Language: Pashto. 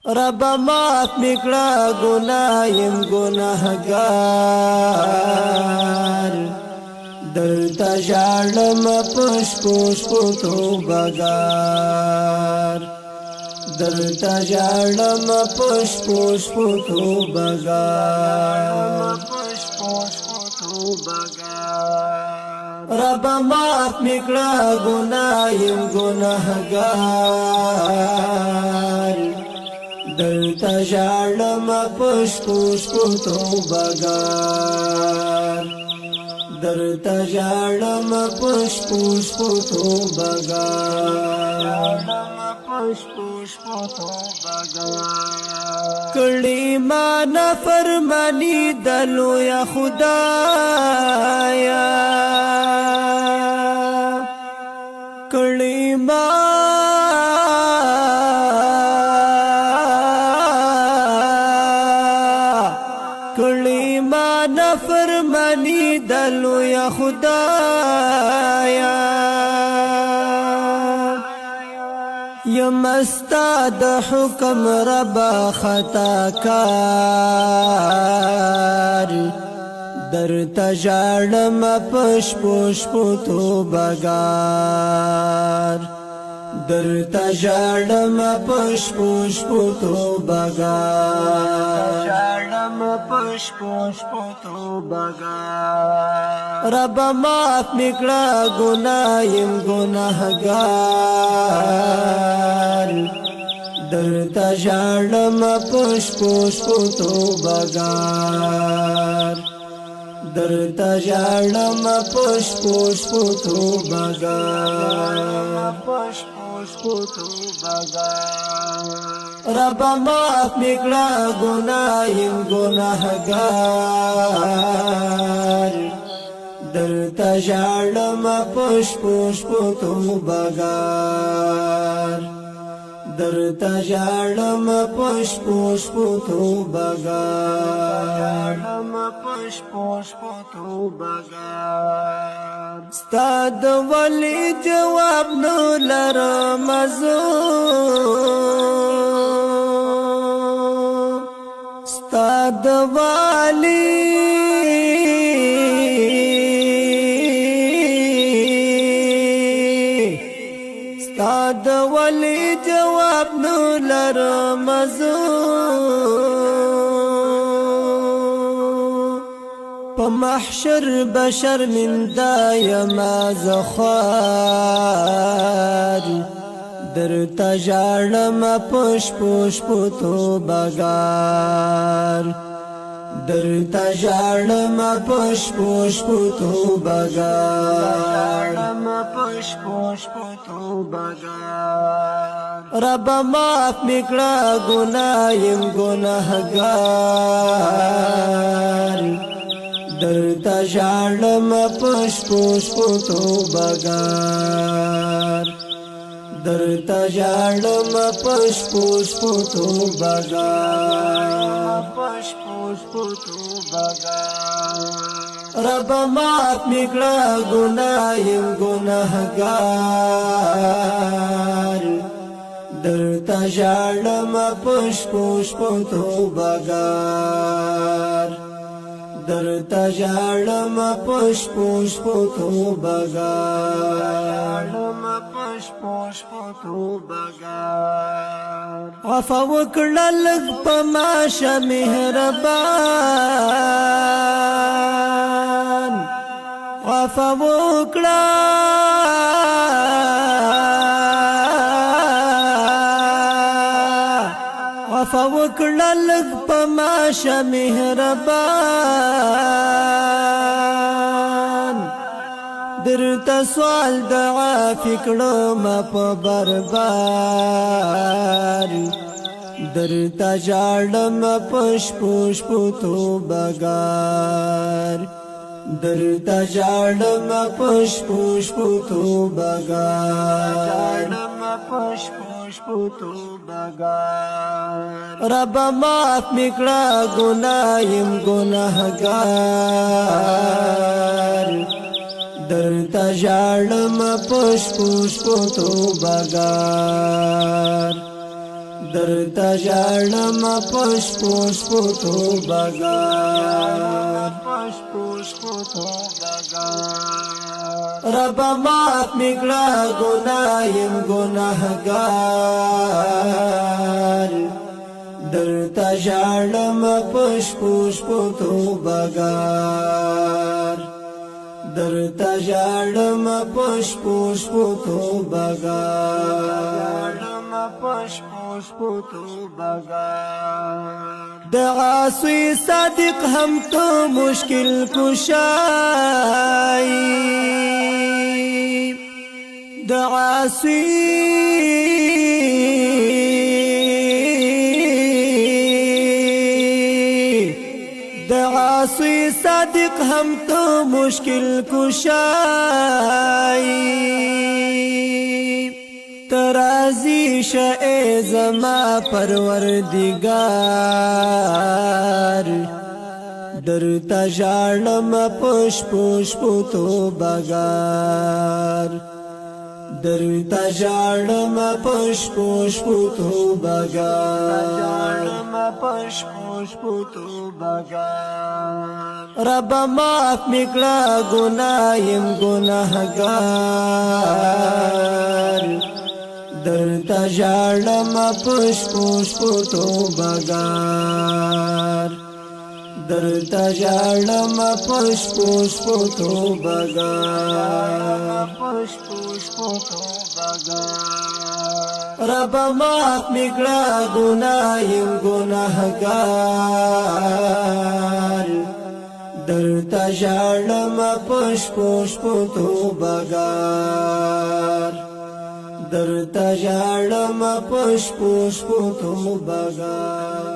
رب معاف میکړه ګناه يم ګناهګار درته ژاړم پش پش په توبهګار درته ژاړم پش پش په توبهګار رب معاف میکړه ګناه يم ګناهګار درته ژاړم پش پش په توبهګار درته ژاړم پش پش په توبهګار کړي ما نافرمانی دلو یا خدایا کړي ما نافرمانی دلو یا خدایا یم استاد حکم ربا خطا کار درته ژاړم پش پش په توبهګار درته ژاړم پش پش په توبهګار رب معاف میکړه ګناه يم ګناهګار درته ژاړم پش پش په توبهګار درته ژاړم پش پش په توبهګار رب معاف میکړه ګناه يم ګناهګار درته ژاړم پش پش په توبهګار درته ژاړم پش پش په توبهګار ستا د ولی جواب نو لرم زه ستا د ولی ستا د ولی جواب نو لرم زه په محشر بشر من دایما زخوار درته ژاړم پش پش په توبهګار درته ژاړم پش پش په توبهګار رب معاف میکړه ګناه يم ګناهګار درته ژاړم پش پش په توبهګار درته ژاړم پش پش په توبهګار رب معاف میکړه ګناه يم ګناهګار درته ژاړم پش پش په توبهګار درته ژاړم پش پش په توبهګار عفو وکړه لږ په ما شه مهربان عفو وکړه عفو وکړه لږ په ما شه مهربان درته سوال دعا فکړم په بربار درته ژاړم پش پش په توبهګار درته ژاړم پش پش په توبهګار رب معاف میکړه ګناه يم ګناهګار درته ژاړم پش پش په توبهګار درتا ژړم پش پوش پوتو بگار رب معاف میکړه ګنایم ګناهګار درتا ژړم پش پوش پوتو بگار درتا ژړم پش پوش پوتو بگار دعاسوی صادق هم تو مشکل کشائی دعاسوی صادق هم تو مشکل کشائی ترازی شئے زما پروردگار درتا ژړم پش پوش پوتو بگار درتا ژړم پش پوش پوتو بگار رب معاف میکړه ګنایم ګناهګار درتا ژړم پش پوش پوتو بگار درتا ژړم پش پوش پوتو بگار رب معاف میکړه ګنایم ګناهګار درتا ژړم پش پوش پوتو بگار درتا ژړم پش پوش پوتو بگار